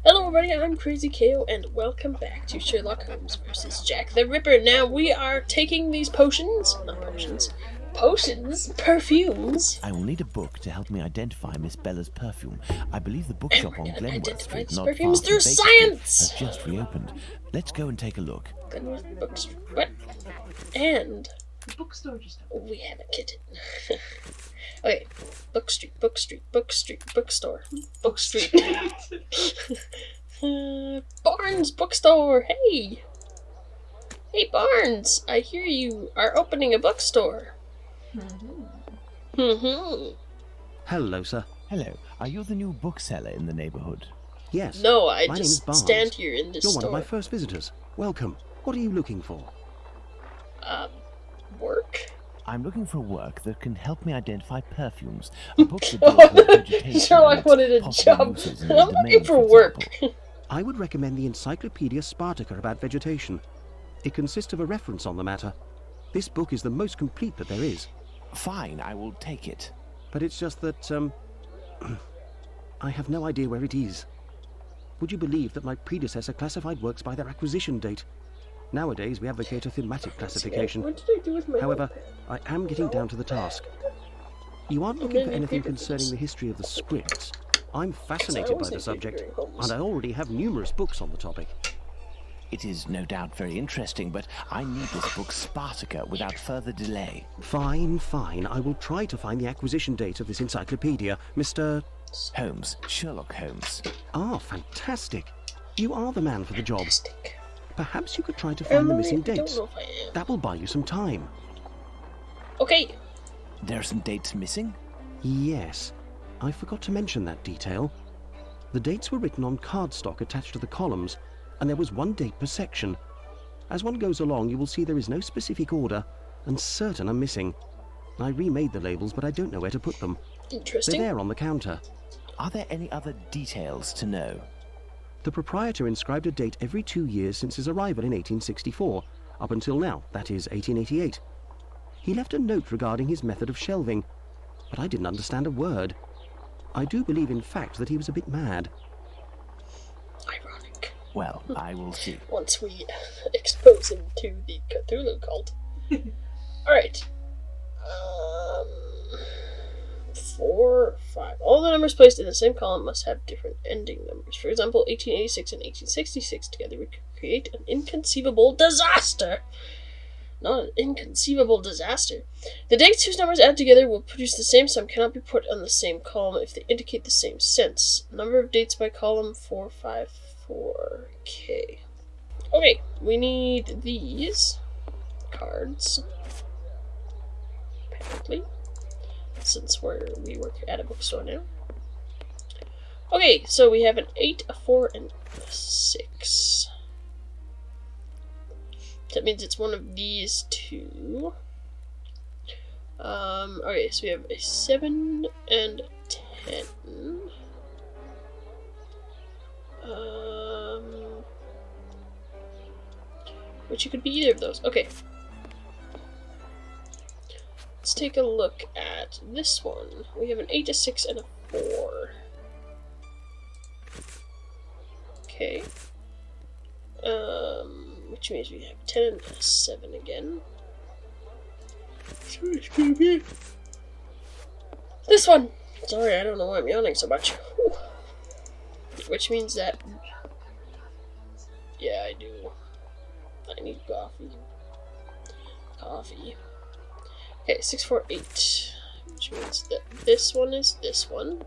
Hello everybody, I'm Crazy KO, and welcome back to Sherlock Holmes vs. Jack the Ripper. Now we are taking these potions, perfumes. I will need a book to help me identify Miss Bella's perfume. I believe the And bookshop we're on gonna Glenworth identify Street, these not far perfumes from through Baker Street, science! has just reopened. Let's go and take a look. Glenworth Bookstore. What? And The bookstore just opened. we have a kitten. Okay, Book Street, Bookstore. Book Street. Barnes Bookstore, hey! Hey Barnes, I hear you are opening a bookstore. Hello, sir. Hello, are you the new bookseller in the neighborhood? Yes. No, I My name is just Barnes. stand here in this You're store. one of my first visitors. Welcome. What are you looking for? Work? I'm looking for work that can help me identify perfumes. A book that deals with vegetation Sherlock and wanted a its possible job. uses in the I'm looking domain, for example. work. I would recommend the Encyclopedia Spartacus about vegetation. It consists of a reference on the matter. This book is the most complete that there is. Fine, I will take it. But it's just that, I have no idea where it is. Would you believe that my predecessor classified works by their acquisition date? Nowadays, we advocate a thematic classification. What did I do with my However, notepad? I am getting down to the task. You aren't looking for anything concerning the history of the scripts. I'm fascinated by the subject, and I already have numerous books on the topic. It is no doubt very interesting, but I need this book Spartacus without further delay. Fine. I will try to find the acquisition date of this encyclopedia, Mr. Holmes, Sherlock Holmes. Ah, fantastic. You are the man for the job. Fantastic. Perhaps you could try to find the missing I don't dates. know if I am. That will buy you some time. Okay. There are some dates missing? Yes, I forgot to mention that detail. The dates were written on cardstock attached to the columns, and there was one date per section. As one goes along, you will see there is no specific order, and certain are missing. I remade the labels, but I don't know where to put them. They're Interesting. there on the counter. Are there any other details to know? The proprietor inscribed a date every 2 years since his arrival in 1864, up until now, that is 1888. He left a note regarding his method of shelving, but I didn't understand a word. I do believe, in fact, that he was a bit mad. Ironic. Well, I will see. Once we expose him to the Cthulhu cult. Alright. 4, 5. All the numbers placed in the same column must have different ending numbers. For example, 1886 and 1866 together would create an inconceivable disaster. Not an inconceivable disaster. The dates whose numbers add together will produce the same sum cannot be put on the same column if they indicate the same sense. Number of dates by column 454K. Okay, we need these cards. Apparently. Since we work at a bookstore now. Okay, so we have an 8, a 4, and a 6. That means it's one of these two. Okay, so we have a 7 and a 10. Which it could be either of those. Okay. Let's take a look at this one. We have an 8, a 6, and a 4. Okay. Which means we have 10 and a 7 again. So it's gonna be this one! Sorry, I don't know why I'm yawning so much. Whew. Which means that... Yeah, I do. I need coffee. Okay, 6, 4, 8. Which means that this one is this one.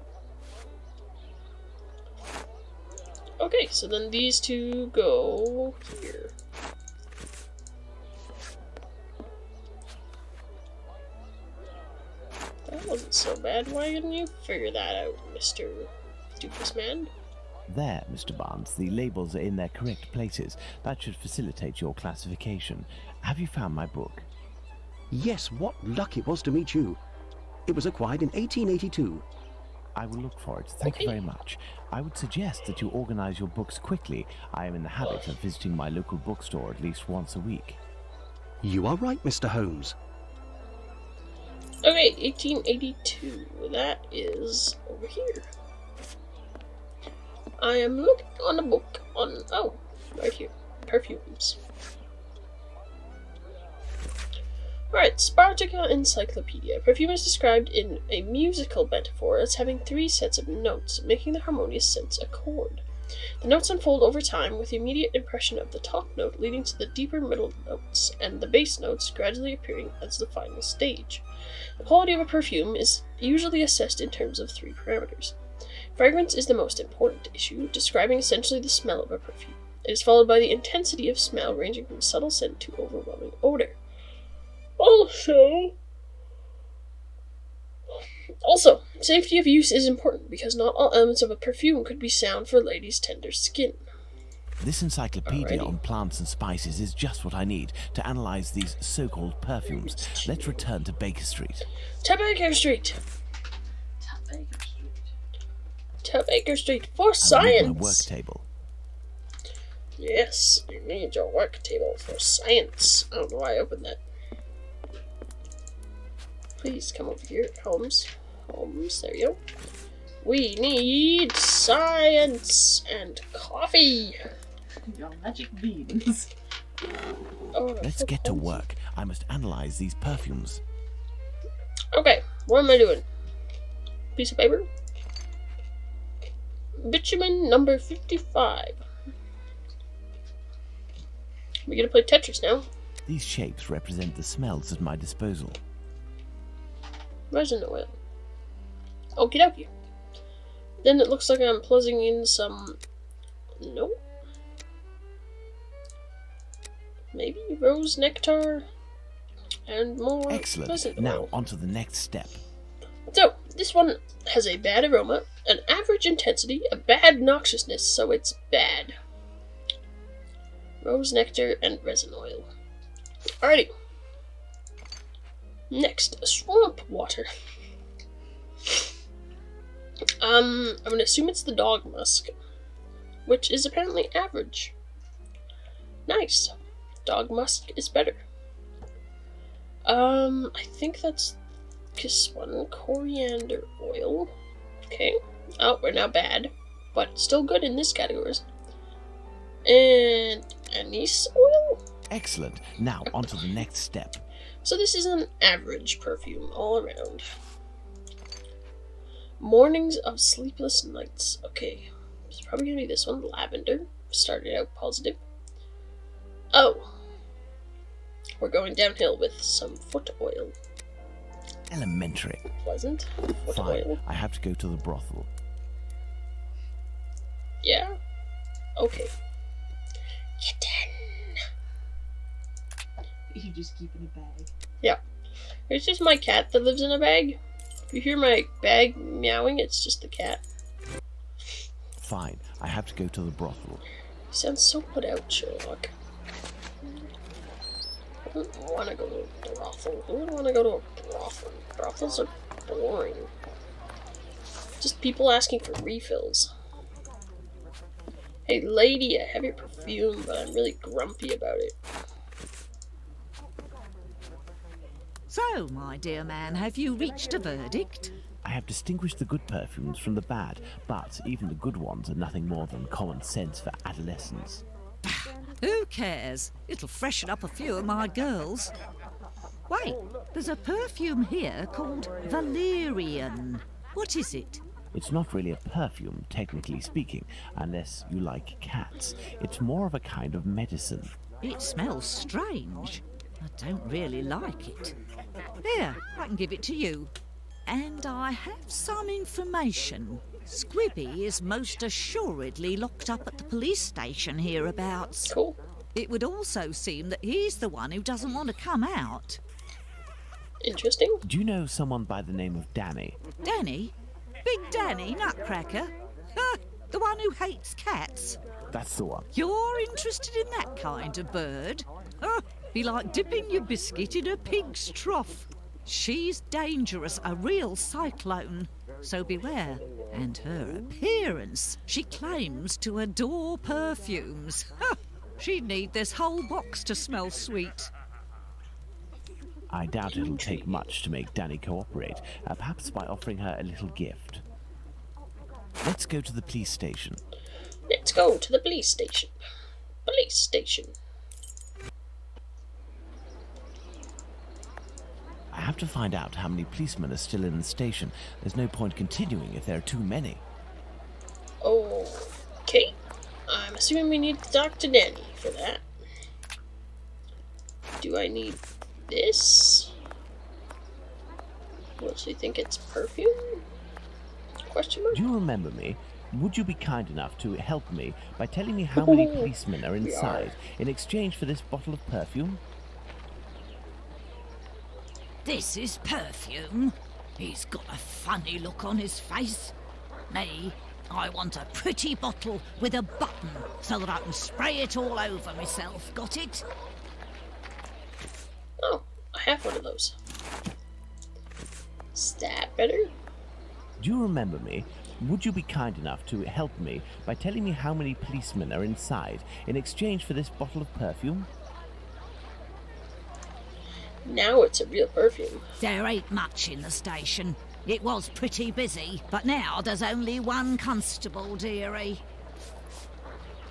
Okay, so then these two go here. That wasn't so bad. Why didn't you figure that out, Mr. Doofus Man? There, Mr. Barnes, the labels are in their correct places. That should facilitate your classification. Have you found my book? Yes, what luck it was to meet you. It was acquired in 1882. I will look for it. Thank you very much. I would suggest that you organize your books quickly. I am in the habit of visiting my local bookstore at least once a week. You are right, Mr. Holmes. Okay, 1882. That is over here. I am looking on a book on... Oh, right here. Perfumes. Alright, Spartica Encyclopedia. Perfume is described in a musical metaphor as having 3 sets of notes, making the harmonious sense a chord. The notes unfold over time, with the immediate impression of the top note leading to the deeper middle notes, and the bass notes gradually appearing as the final stage. The quality of a perfume is usually assessed in terms of 3 parameters. Fragrance is the most important issue, describing essentially the smell of a perfume. It is followed by the intensity of smell, ranging from subtle scent to overwhelming odor. Also, safety of use is important because not all elements of a perfume could be sound for ladies' tender skin. This encyclopedia Alrighty. on plants and spices is just what I need to analyze these so-called perfumes. Let's return to Baker Street. To Baker Street! To Baker Street for I will science! need my work table. Yes, you need your work table for science. I don't know why I opened that. Please come over here, Holmes. Holmes, there you go. We need science and coffee. Your magic beans. Oh, Let's get to work. I must analyze these perfumes. Okay, what am I doing? Piece of paper? Bitumen number 55. We're gonna play Tetris now. These shapes represent the smells at my disposal. Resin oil. Okie dokie. Then it looks like I'm plugging in some... No. Maybe rose nectar and more Excellent. resin Now, oil. on to the next step. So, this one has a bad aroma, an average intensity, a bad noxiousness, so it's bad. Rose nectar and resin oil. Alrighty. Next, swamp water. I'm gonna assume it's the dog musk, which is apparently average. Nice. Dog musk is better. I think that's this one. Coriander oil. Okay. Oh, we're now bad, but still good in this category. And anise oil? Excellent. Now, on to the next step. So this is an average perfume all around. Mornings of Sleepless Nights. Okay. It's probably gonna be this one. Lavender. Started out positive. Oh. We're going downhill with some foot oil. Elementary. Pleasant. Foot Fine. oil. I have to go to the brothel. Yeah? Okay. Kitten. You just keep in a bag. Yeah. It's just my cat that lives in a bag. If you hear my bag meowing, it's just the cat. Fine. I have to go to the brothel. You sound so put out, Sherlock. I don't want to go to a brothel. Who would want to go to a brothel? Brothels are boring. Just people asking for refills. Hey lady, I have your perfume, but I'm really grumpy about it. So, my dear man, have you reached a verdict? I have distinguished the good perfumes from the bad, but even the good ones are nothing more than common sense for adolescents. Who cares? It'll freshen up a few of my girls. Wait, there's a perfume here called Valerian. What is it? It's not really a perfume, technically speaking, unless you like cats. It's more of a kind of medicine. It smells strange. I don't really like it. Here, I can give it to you. And I have some information. Squibby is most assuredly locked up at the police station hereabouts. Cool. It would also seem that he's the one who doesn't want to come out. Interesting. Do you know someone by the name of Danny? Danny? Big Danny Nutcracker? Ha! The one who hates cats? That's the one. You're interested in that kind of bird? Oh, be like dipping your biscuit in a pig's trough. She's dangerous, a real cyclone. So beware. And her appearance. She claims to adore perfumes. Ha! She'd need this whole box to smell sweet. I doubt it'll take much to make Danny cooperate, perhaps by offering her a little gift. Let's go to the police station. Let's go to the police station. Police station. I have to find out how many policemen are still in the station. There's no point continuing if there are too many. Okay. I'm assuming we need to talk to Danny for that. Do I need this? Will she think it's perfume? Question mark? Do you remember me? Would you be kind enough to help me by telling me how many policemen are inside in exchange for this bottle of perfume? This is perfume. He's got a funny look on his face. Me, I want a pretty bottle with a button so that I can spray it all over myself. Got it? Oh, I have one of those. Is that better? Do you remember me? Would you be kind enough to help me by telling me how many policemen are inside in exchange for this bottle of perfume? Now it's a real perfume. There ain't much in the station. It was pretty busy, but now there's only one constable, dearie.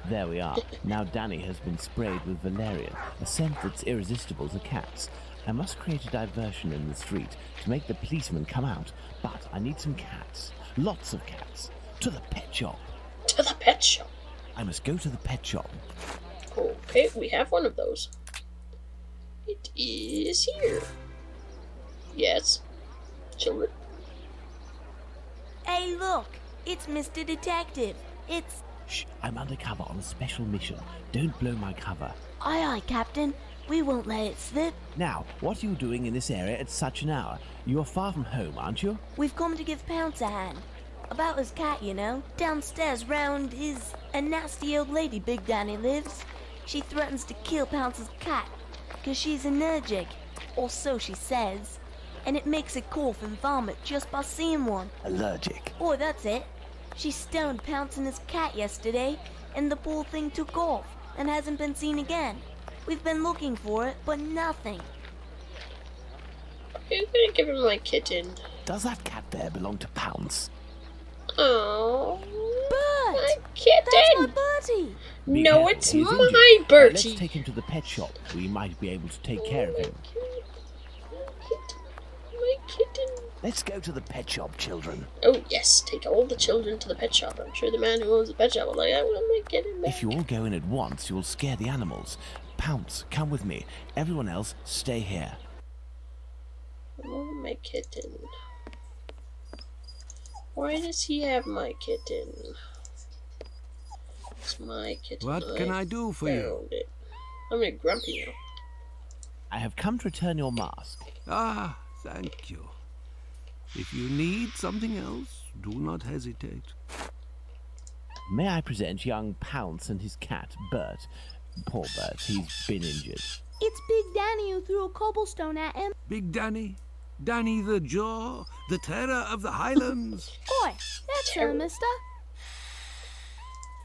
There we are. Now Danny has been sprayed with valerian, a scent that's irresistible to cats. I must create a diversion in the street to make the policemen come out, but I need some cats. Lots of cats. To the pet shop. To the pet shop. I must go to the pet shop. Okay, we have one of those. It is here. Yes. Children. Hey, look! It's Mr. Detective. It's... Shh, I'm undercover on a special mission. Don't blow my cover. Aye, aye, Captain. We won't let it slip. Now, what are you doing in this area at such an hour? You're far from home, aren't you? We've come to give Pounce a hand. About his cat, you know. Downstairs round is a nasty old lady Big Danny lives. She threatens to kill Pounce's cat, 'cause she's allergic. Or so she says. And it makes it cough and vomit just by seeing one. Allergic. Oh, that's it. She stoned Pounce and his cat yesterday, and the poor thing took off and hasn't been seen again. We've been looking for it, but nothing. I'm gonna give him my kitten. Does that cat there belong to Pounce? Oh, Bert! my That's kitten! my Bertie! Be No, careful, it's he's my injured. Bertie. Let's take him to the pet shop. We might be able to take care of him. My kitten. Let's go to the pet shop, children. Oh yes, take all the children to the pet shop. I'm sure the man who owns the pet shop will like, I want my kitten back. If you all go in at once, you'll scare the animals. Pounce, come with me. Everyone else, stay here. Oh, my kitten. Why does he have my kitten? It's my kitten. What can I do for you? Found it. I'm a grumpy now. I have come to return your mask. Ah, thank you. If you need something else, do not hesitate. May I present young Pounce and his cat, Bert. Poor Bert, he's been injured. It's Big Danny who threw a cobblestone at him. Big Danny? Danny the Jaw? The terror of the Highlands? Oi, that's her, mister.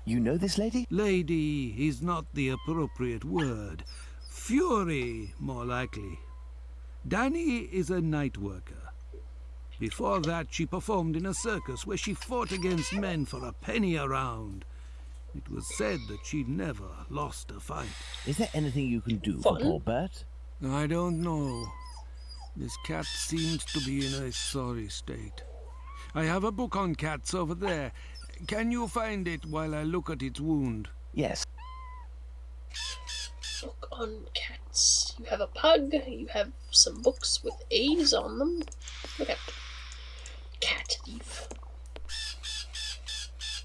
You know this lady? Lady is not the appropriate word. Fury, more likely. Danny is a night worker. Before that, she performed in a circus where she fought against men for a penny a round. It was said that she never lost a fight. Is there anything you can do for poor Bert? I don't know. This cat seems to be in a sorry state. I have a book on cats over there. Can you find it while I look at its wound? Yes. Book on cats. You have a pug. You have some books with A's on them. Look at cat thief.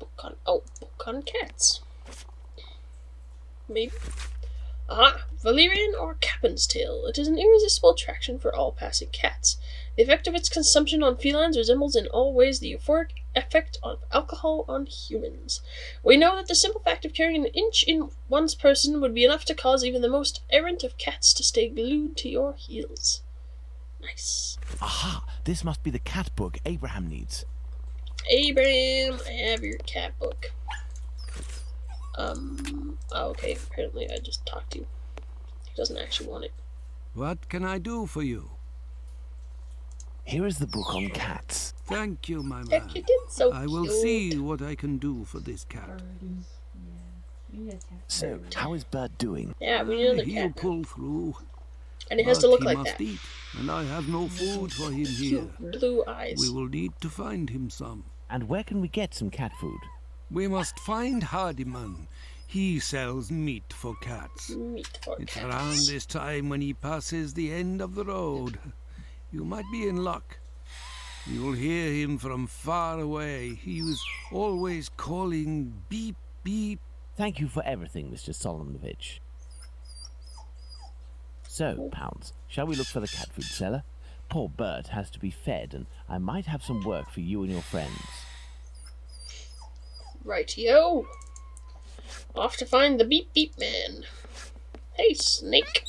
Book on cats. Maybe. Aha! Valerian or Captain's tail. It is an irresistible attraction for all passing cats. The effect of its consumption on felines resembles in all ways the euphoric effect of alcohol on humans. We know that the simple fact of carrying an inch in one's person would be enough to cause even the most errant of cats to stay glued to your heels. Nice. Aha! This must be the cat book Abraham needs. Abraham, I have your cat book. Okay, apparently I just talked to you. He doesn't actually want it. What can I do for you? Here is the book on cats. Thank you, my That man. kitten's so I will cute. see what I can do for this cat. So, how is Bert doing? Yeah, we need another He'll cat now. pull through. And it has But to look he like must that. eat, and I have no food for him here. Blue eyes. We will need to find him some. And where can we get some cat food? We must find Hardiman. He sells meat for cats. Meat for It's cats. around this time when he passes the end of the road. You might be in luck. You'll hear him from far away. He was always calling beep, beep. Thank you for everything, Mr. Solomonovich. So, Pounds, shall we look for the cat food seller? Poor Bert has to be fed, and I might have some work for you and your friends. Rightio. Off to find the Beep Beep Man. Hey, Snake.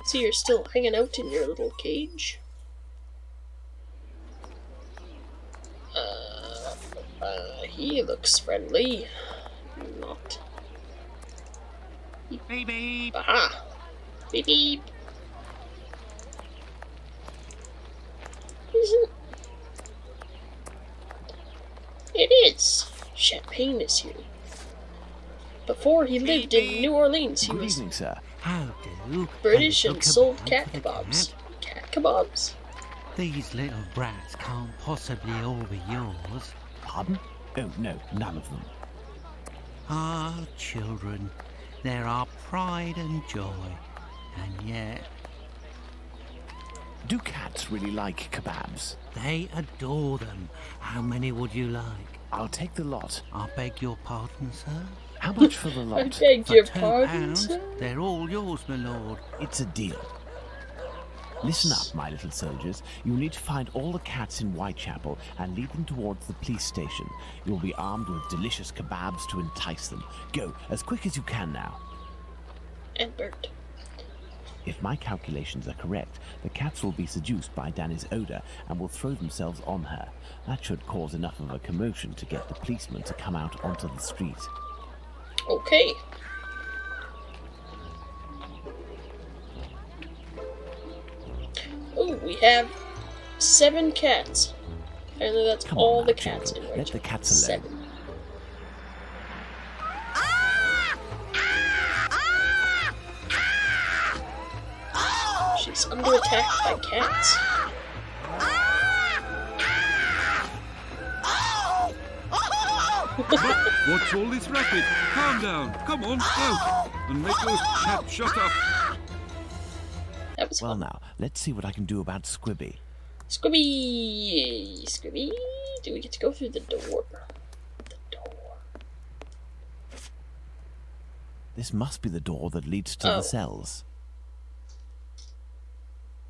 See, you're still hanging out in your little cage. He looks friendly. Not. Beep beep. Aha! Beep beep! Isn't... It is! Champagne is here. Before he lived in New Orleans, he Good was evening, sir. How do? British A and little sold kebab cat for the kebabs. cat? Cat kebabs? These little brats can't possibly all be yours. Pardon? Oh, no, none of them. Ah, children, they're our pride and joy. And yet, Do cats really like kebabs? they adore them. How many would you like? I'll take the lot. I beg your pardon, sir? How much for the I lot? beg For your £2, pardon, sir? they're all yours, my lord. It's a deal. Listen up, my little soldiers. You need to find all the cats in Whitechapel and lead them towards the police station. You'll be armed with delicious kebabs to entice them. Go, as quick as you can now. And Bert. If my calculations are correct, the cats will be seduced by Danny's odor and will throw themselves on her. That should cause enough of a commotion to get the policeman to come out onto the street. Okay. Oh, we have 7 cats. Apparently that's Come all on the now, cats children. in Let the Whitechapel. cats alone. 7. She's under attack by cats. What's all this racket? Calm down. Come on, out. And make those cats shut up. That was Well fun. now, let's see what I can do about Squibby. Squibby! Squibby! Do we get to go through the door? The door. This must be the door that leads to Oh. the cells.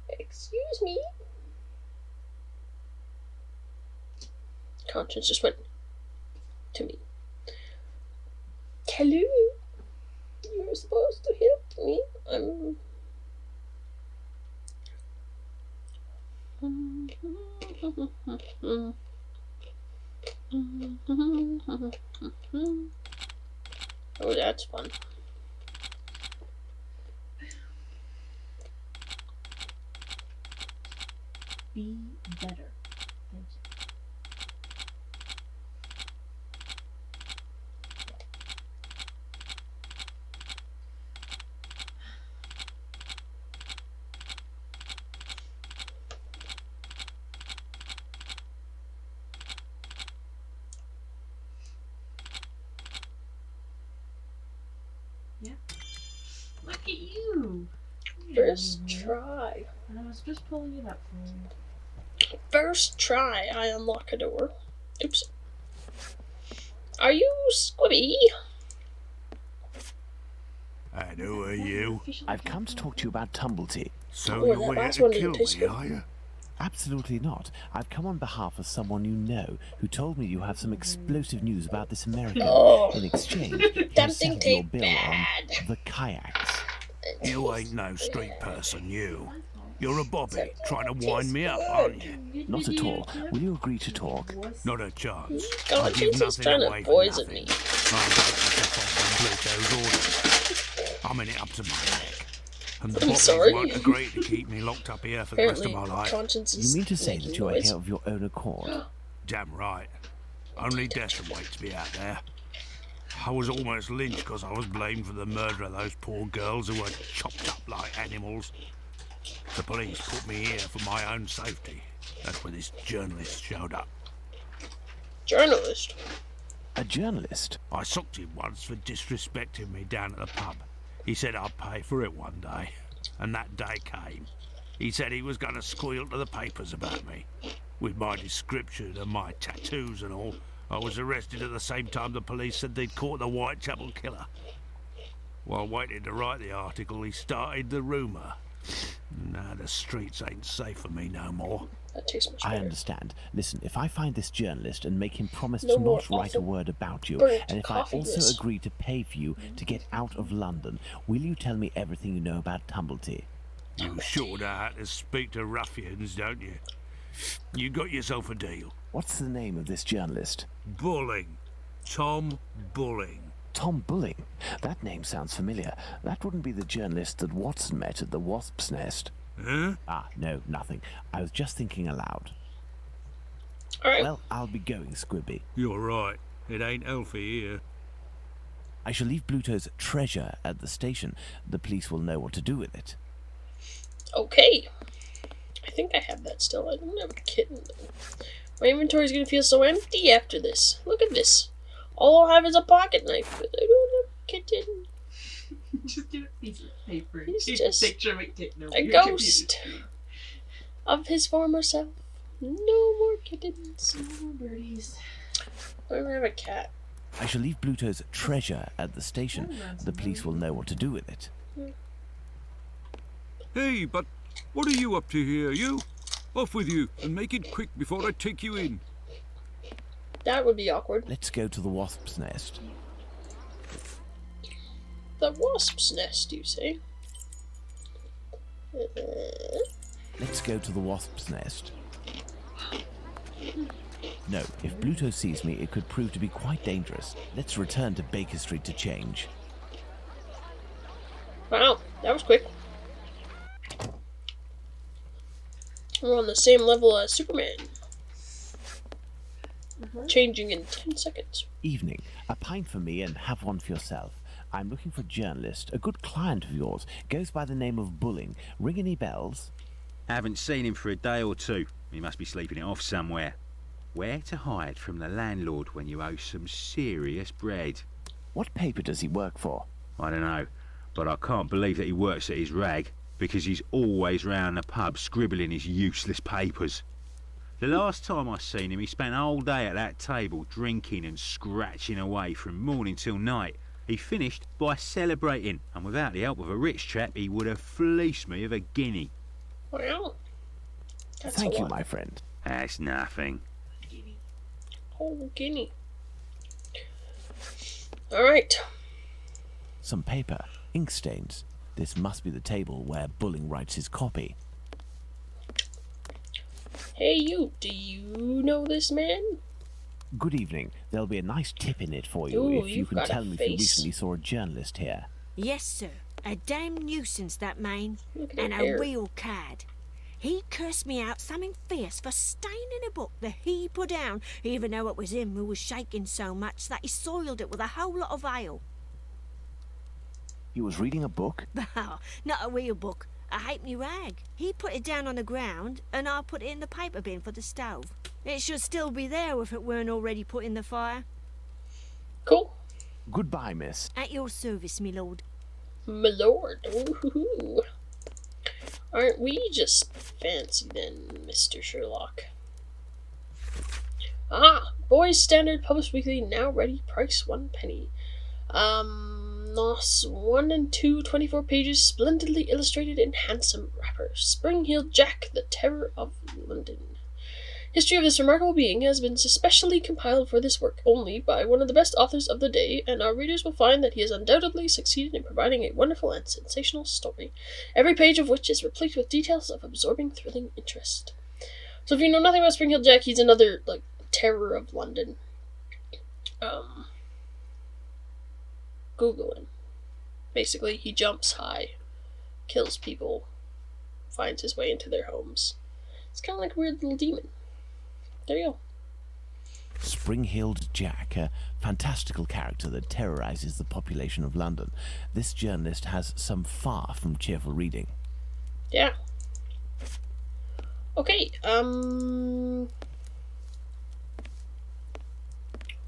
Excuse me? Conscience just went to me. Hello? You're supposed to help me. Oh, that's fun. Be better. Thank you. Yeah. Look at you. First try. And I was just pulling it up for you. First try, I unlock a door. Oops. Are you Squibby? And who are you? I've come to talk to you about Tumblety. So Oh, you're that here last to one kill didn't taste me, good. are you? Absolutely not. I've come on behalf of someone you know who told me you have some explosive news about this American. Oh. In exchange, That he'll thing settle your tastes bill bad. on the kayaks. You ain't no street person, you. You're a bobby, That trying to tastes wind me up, good. aren't you? Not at all. Will you agree to talk? Not a chance. God, I give this is nothing trying away to for poison nothing. me. I don't myself on Pluto's orders. I'm in it up to my neck. And the I'm bobbies sorry. won't agree to keep me locked up here for the rest of Apparently, my life. conscience You is mean to say making that you are noise. here of your own accord? Damn right. Only death awaits me out there. I was almost lynched because I was blamed for the murder of those poor girls who were chopped up like animals. The police put me here for my own safety. That's when this journalist showed up. Journalist? A journalist? I socked him once for disrespecting me down at the pub. He said I'd pay for it one day, and that day came. He said he was going to squeal to the papers about me. With my description and my tattoos and all, I was arrested at the same time the police said they'd caught the Whitechapel killer. While waiting to write the article, he started the rumour. Now the streets ain't safe for me no more. That tastes much I better. understand. Listen, if I find this journalist and make him promise No to more not write a awful word about you, burnt and if I coffee also this. agree to pay for you to get out of London, will you tell me everything you know about Tumblety? You sure know how to speak to ruffians, don't you? You got yourself a deal. What's the name of this journalist? Bulling. Tom Bulling. Tom Bulling? That name sounds familiar. That wouldn't be the journalist that Watson met at the Wasp's Nest. Huh? Ah, no, nothing. I was just thinking aloud. Alright. Well, I'll be going, Squibby. You're right. It ain't healthy here. I shall leave Bluto's treasure at the station. The police will know what to do with it. Okay. I think I have that still. I don't have a kitten, though. My inventory's gonna feel so empty after this. Look at this. All I'll have is a pocket knife, but I don't have a kitten. Just get a piece of paper and He's keep just a picture of a kitten over a your ghost computer. of his former self. No more kittens. No more birdies. I don't have a cat. I shall leave Bluto's treasure at the station. Oh, that's The police will know what to do with it. Hey, but what are you up to here, you? Off with you, and make it quick before I take you in. That would be awkward. Let's go to the Wasp's Nest. The wasp's nest, you say? Let's go to the Wasp's Nest. No, if Bluto sees me, it could prove to be quite dangerous. Let's return to Baker Street to change. Wow, that was quick. We're on the same level as Superman. Changing in 10 seconds. Evening. A pint for me and have one for yourself. I'm looking for a journalist, a good client of yours. Goes by the name of Bulling. Ring any bells? Haven't seen him for a day or two. He must be sleeping it off somewhere. Where to hide from the landlord when you owe some serious bread? What paper does he work for? I don't know, but I can't believe that he works at his rag, because he's always round the pub scribbling his useless papers. The last time I seen him, he spent a whole day at that table drinking and scratching away from morning till night. He finished by celebrating, and without the help of a rich chap, he would have fleeced me of a guinea. Wow. That's Thank a you, lot. my friend. That's nothing. Oh, guinea. Alright. Some paper. Ink stains. This must be the table where Bulling writes his copy. Hey, you. Do you know this man? Good evening. There'll be a nice tip in it for you Ooh, if you you've can got a tell me if you face. recently saw a journalist here. Yes, sir. A damn nuisance, that man. Look at And her a hair. real cad. He cursed me out something fierce for staining a book that he put down, even though it was him who was shaking so much that he soiled it with a whole lot of ale. He was reading a book? Oh, not a real book. A halfpenny rag. He put it down on the ground, and I put it in the paper bin for the stove. It should still be there if it weren't already put in the fire. Cool. Goodbye, miss. At your service, me lord. My lord. Ooh. Aren't we just fancy then, Mr. Sherlock? Ah, Boys Standard Published Weekly, now ready, price 1 penny. Nos 1 and 2, 24 pages, splendidly illustrated in handsome wrapper. Spring-heeled Jack, the terror of London. History of this remarkable being has been specially compiled for this work only by one of the best authors of the day, and our readers will find that he has undoubtedly succeeded in providing a wonderful and sensational story, every page of which is replete with details of absorbing, thrilling interest. So if you know nothing about Spring-heeled Jack, he's another, terror of London. Google him. Basically, he jumps high, kills people, finds his way into their homes. It's kind of like a weird little demon. There you go. Spring-Heeled Jack, a fantastical character that terrorizes the population of London. This journalist has some far from cheerful reading. Yeah. Okay,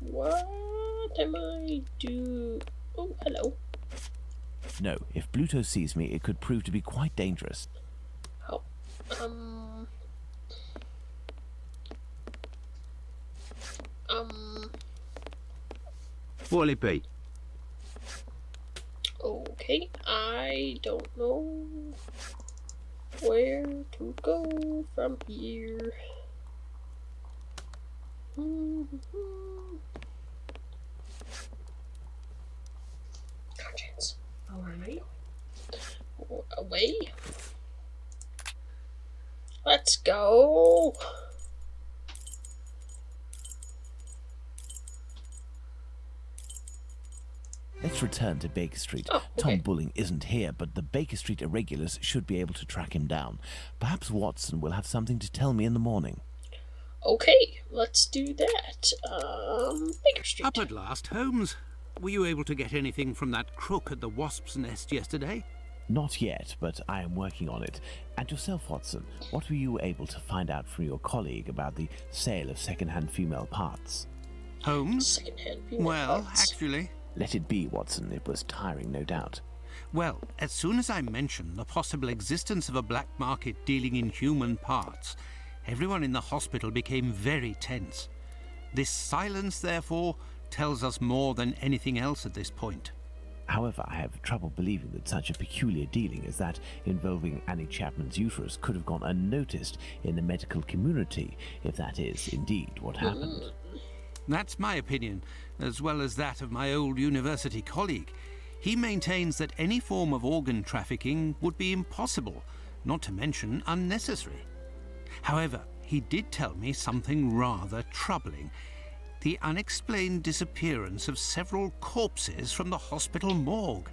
what am I do? Oh, hello. No, if Bluto sees me, it could prove to be quite dangerous. Oh, What'll it be? okay, I don't know where to go from here. Conscience. Alright. Away. Let's go. Let's return to Baker Street. Oh, okay. Tom Bulling isn't here, but the Baker Street irregulars should be able to track him down. Perhaps Watson will have something to tell me in the morning. Okay, let's do that. Baker Street. Up at last, Holmes. Were you able to get anything from that crook at the Wasp's Nest yesterday? Not yet, but I am working on it. And yourself, Watson, what were you able to find out from your colleague about the sale of second-hand female parts? Holmes? Second-hand female Well, parts. actually... Let it be, Watson. It was tiring, no doubt. Well, as soon as I mentioned the possible existence of a black market dealing in human parts, everyone in the hospital became very tense. This silence, therefore, tells us more than anything else at this point. However, I have trouble believing that such a peculiar dealing as that involving Annie Chapman's uterus could have gone unnoticed in the medical community, if that is indeed what happened. That's my opinion, as well as that of my old university colleague. He maintains that any form of organ trafficking would be impossible, not to mention unnecessary. However, he did tell me something rather troubling. The unexplained disappearance of several corpses from the hospital morgue.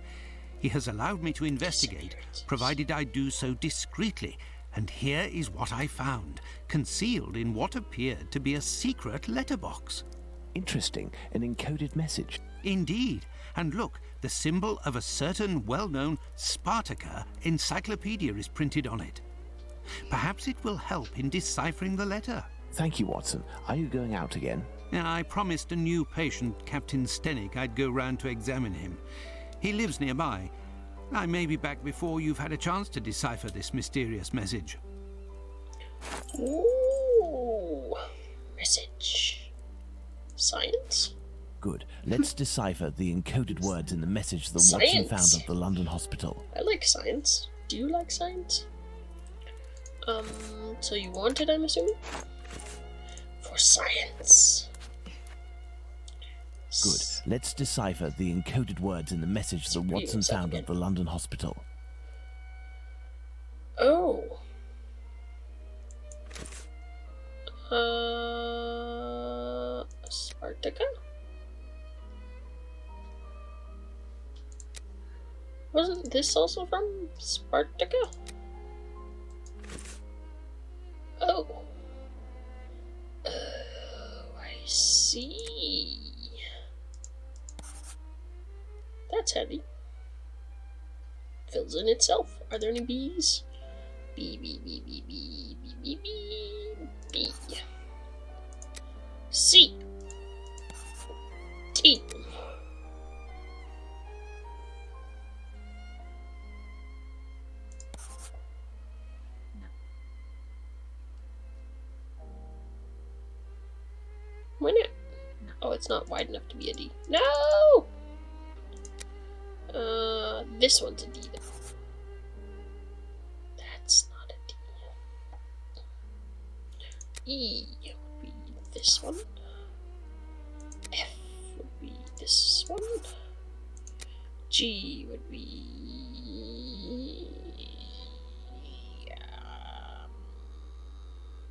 He has allowed me to investigate, provided I do so discreetly, and here is what I found, concealed in what appeared to be a secret letterbox. Interesting, an encoded message. Indeed, and look, the symbol of a certain well-known Spartaca encyclopedia is printed on it. Perhaps it will help in deciphering the letter. Thank you, Watson. Are you going out again? I promised a new patient, Captain Stenick, I'd go round to examine him. He lives nearby. I may be back before you've had a chance to decipher this mysterious message. Ooh, message. Science? Good. Let's decipher the encoded words in the message that Watson found at the London hospital. I like science. Do you like science? So you want it, I'm assuming? For science. Good. Let's decipher the encoded words in the message that Watson found at the London hospital. Oh. Spartaca? Wasn't this also from Spartaca? Oh. I see. That's heavy. Fills in itself. Are there any bees? B, B, B, B, B, B, B, B, B. C. T. Why not? Oh, it's not wide enough to be a D. No! This one's a D though. That's not a D. E would be this one. F would be this one. G would be...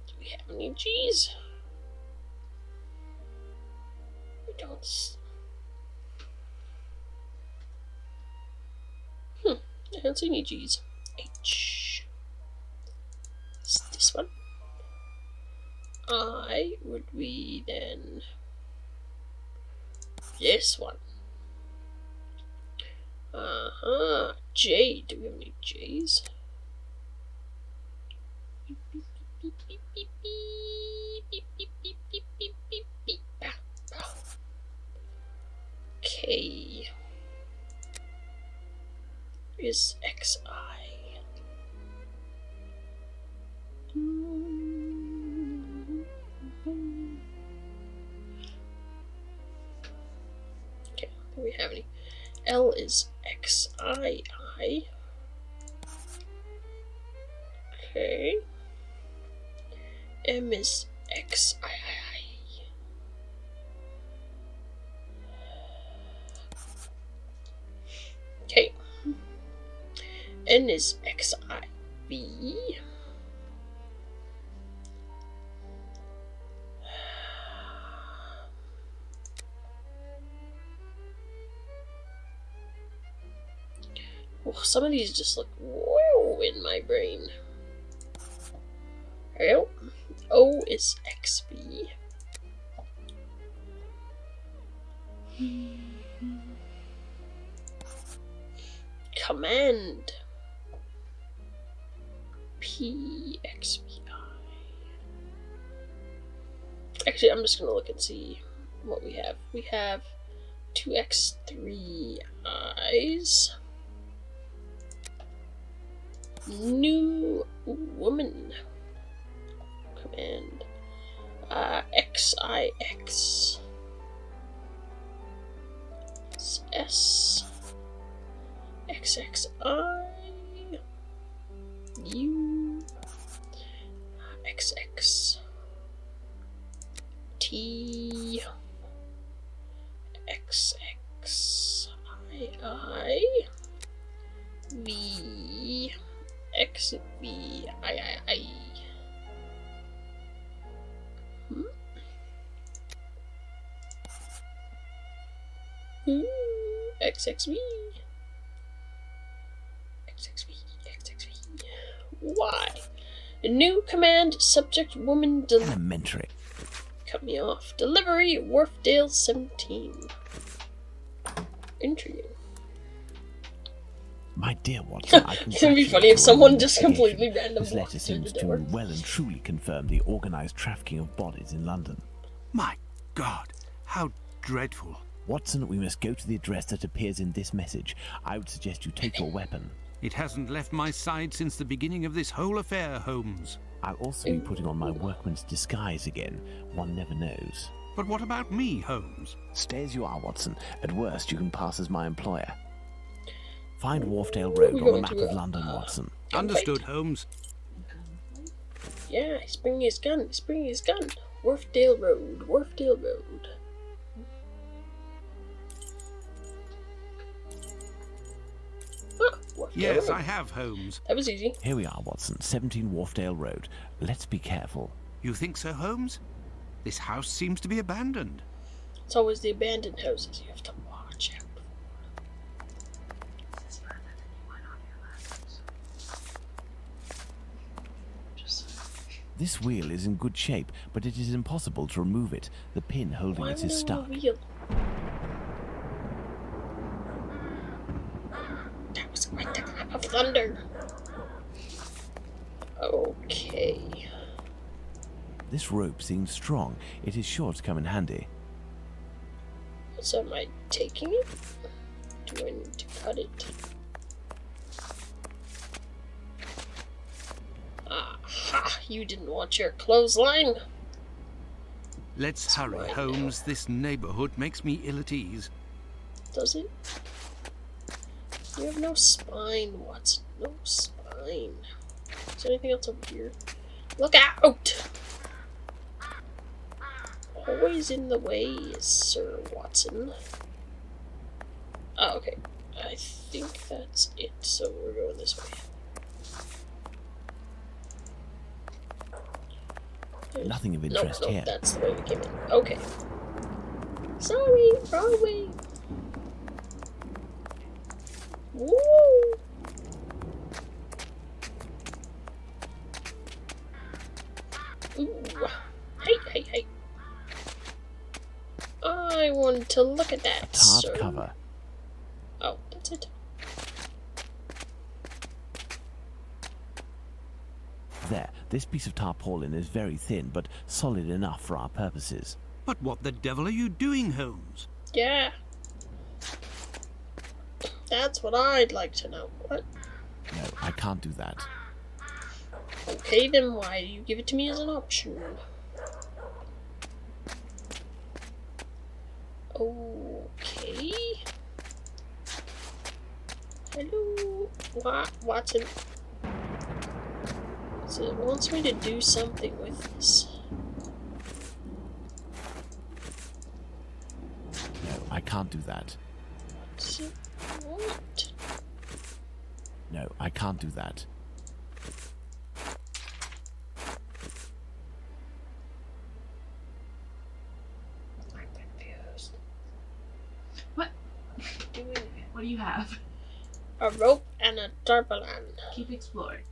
do we have any G's? We don't... I don't see any G's. H. It's this one. I would be then This one. J. Do we have any J's? K is XI. Okay, do we have any? L is XII. Okay. M is XII. Okay. N is XIV. Well, some of these just look whoa in my brain. Well, O is XB. Command PXBI. Actually, I'm just gonna look and see what we have. We have 2x3i's. New woman. Command XIX. S. XXI. U. XX. T. XXII. V. XVII. XXV. Y. A new command, subject woman Elementary. Cut me off. Delivery, Wharfdale 17. Intriguing. My dear Watson, I It's gonna be funny if someone just completely random This walks letter through seems the to door. well and truly confirm the organised trafficking of bodies in London. My God, how dreadful. Watson, we must go to the address that appears in this message. I would suggest you take your weapon. It hasn't left my side since the beginning of this whole affair, Holmes. I'll also be putting on my workman's disguise again. One never knows. But what about me, Holmes? Stay as you are, Watson. At worst, you can pass as my employer. Find Wharfdale Road on the map of London, Watson. Understood, Holmes. Yeah, he's bringing his gun. He's bringing his gun. Wharfdale Road. Wharfdale Road. Ah, Wharfdale Yes, Road. I have, Holmes. That was easy. Here we are, Watson. 17 Wharfdale Road. Let's be careful. You think so, Holmes? This house seems to be abandoned. It's always the abandoned houses you have to watch out. This wheel is in good shape, but it is impossible to remove it. The pin holding it is stuck. Wheel? That was quite the clap of thunder. Okay. This rope seems strong. It is sure to come in handy. So am I taking it? Do I need to cut it? Aha! You didn't want your clothesline. Let's hurry, right Holmes. This neighborhood makes me ill at ease. Does it? You have no spine, Watson. No spine. Is there anything else over here? Look out! Always in the way, Sir Watson. Oh, okay. I think that's it, so we're going this way. Nothing of interest Nope, here. that's the way we came in. Okay. Sorry, wrong way. Woo! Ooh. Hey, hey, hey. I want anyone to look at that, Hard sir. cover. Oh, that's it. There, this piece of tarpaulin is very thin, but solid enough for our purposes. But what the devil are you doing, Holmes? Yeah. That's what I'd like to know. What? No, I can't do that. Okay, then why do you give it to me as an option? Okay. Hello, Watson. So it wants me to do something with this. No, I can't do that. What's it want? No, I can't do that. I'm confused. What? What do you have? A rope and a tarpaulin. Keep exploring.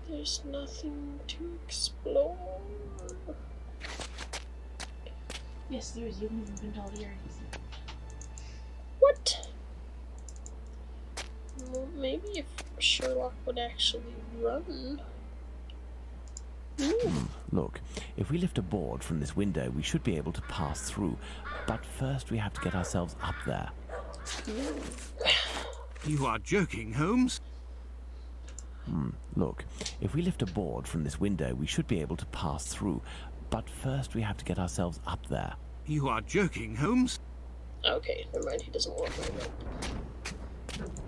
There's nothing to explore. Yes, there is. You haven't even been to all the areas. What? Well, maybe if Sherlock would actually run. Ooh. Look, if we lift a board from this window, we should be able to pass through. But first we have to get ourselves up there. You are joking, Holmes? Look, if we lift a board from this window, we should be able to pass through. But first we have to get ourselves up there. You are joking, Holmes? Okay, never mind. He doesn't want my rope.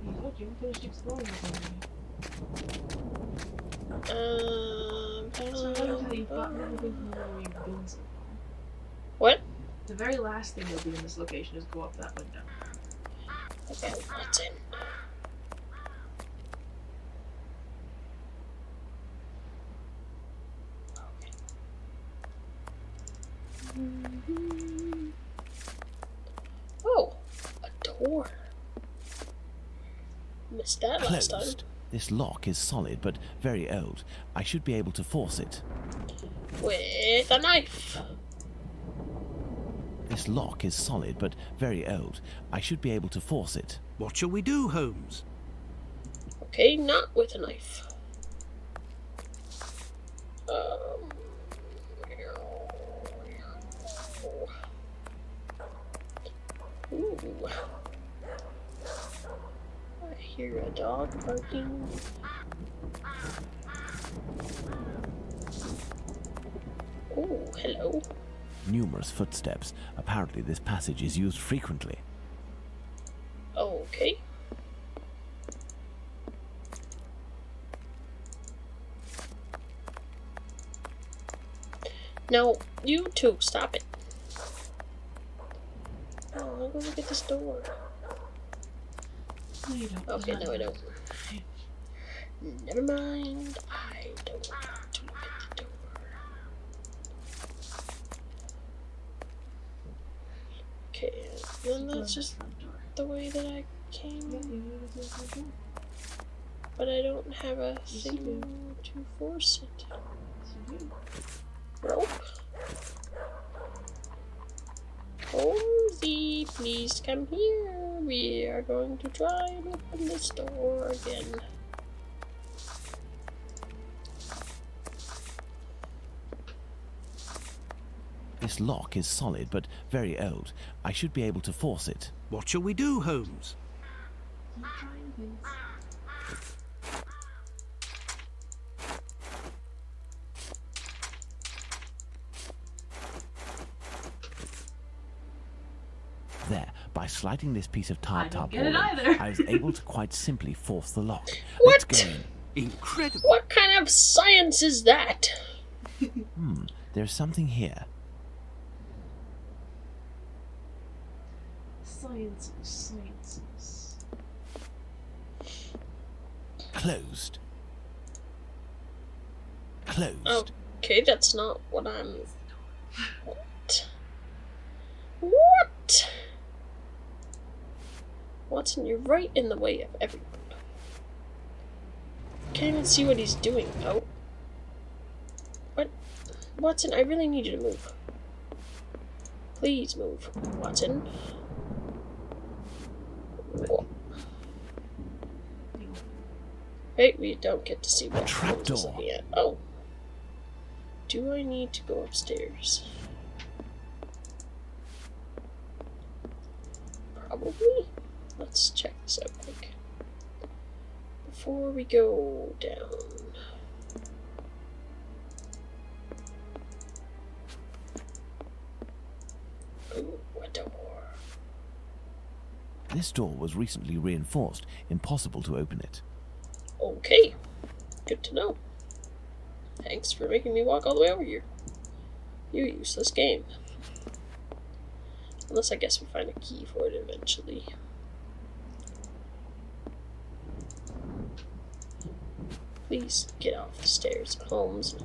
You told you finished exploring with So how do you've gotten everything from where we've been so far? What? The very last thing you'll do in this location is go up that window. Okay, what's in? Oh, a door. Missed that last time. Closed. This lock is solid, but very old. I should be able to force it. With a knife. This lock is solid, but very old. I should be able to force it. What shall we do, Holmes? Okay, not with a knife. Ooh. I hear a dog barking. Oh, hello. Numerous footsteps. Apparently this passage is used frequently. Okay. No, you two, stop it. Oh, I'll go look at this door. No, you don't. Okay, no, I don't. Never mind. I don't want to look at the door. Okay, then that's just the way that I came. But I don't have a thing to force it. Rope. Holmesy, please come here. We are going to try and open this door again. This lock is solid, but very old. I should be able to force it. What shall we do, Holmes? Keep trying things. There, by sliding this piece of I tarred don't get it tarpaulin, either. I was able to quite simply force the lock. What? Let's go in. Incredible. What kind of science is that? There's something here. Sciences. Closed. Closed. Okay, that's not what I'm... What? What? Watson, you're right in the way of everyone. Can't even see what he's doing. Oh. What? Watson, I really need you to move. Please move, Watson. Whoa. Right, we don't get to see what Holmes is looking at. Oh. Do I need to go upstairs? Probably. Let's check this out quick. Before we go down. Ooh, a door. This door was recently reinforced. Impossible to open it. Okay. Good to know. Thanks for making me walk all the way over here. You useless game. Unless I guess we find a key for it eventually. Please get off the stairs, Holmes.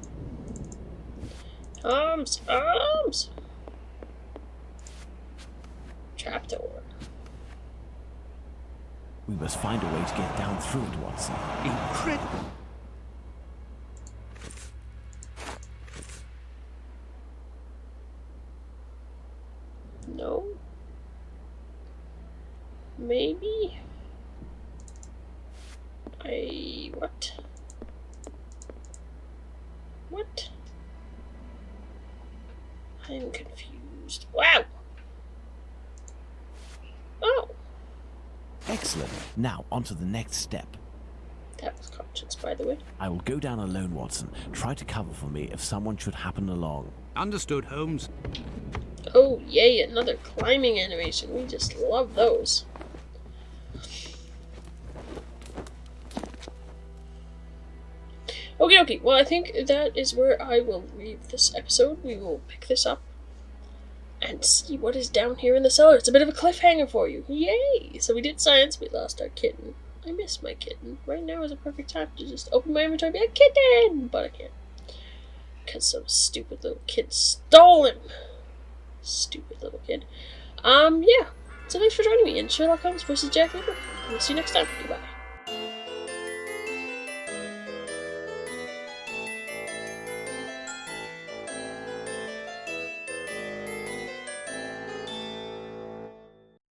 Holmes! Trapdoor. We must find a way to get down through it, Watson. Incredible. No? Maybe? What? What? I'm confused. Wow! Oh! Excellent. Now, on to the next step. That was Conscience, by the way. I will go down alone, Watson. Try to cover for me if someone should happen along. Understood, Holmes. Oh, yay, another climbing animation. We just love those. Okay, well, I think that is where I will leave this episode. We will pick this up and see what is down here in the cellar. It's a bit of a cliffhanger for you. Yay! So we did science, we lost our kitten. I miss my kitten. Right now is a perfect time to just open my inventory and be like, kitten! But I can't. Because some stupid little kid stole him. Stupid little kid. Yeah. So thanks for joining me in Sherlock Holmes vs. Jack Ripper. We'll see you next time. Goodbye.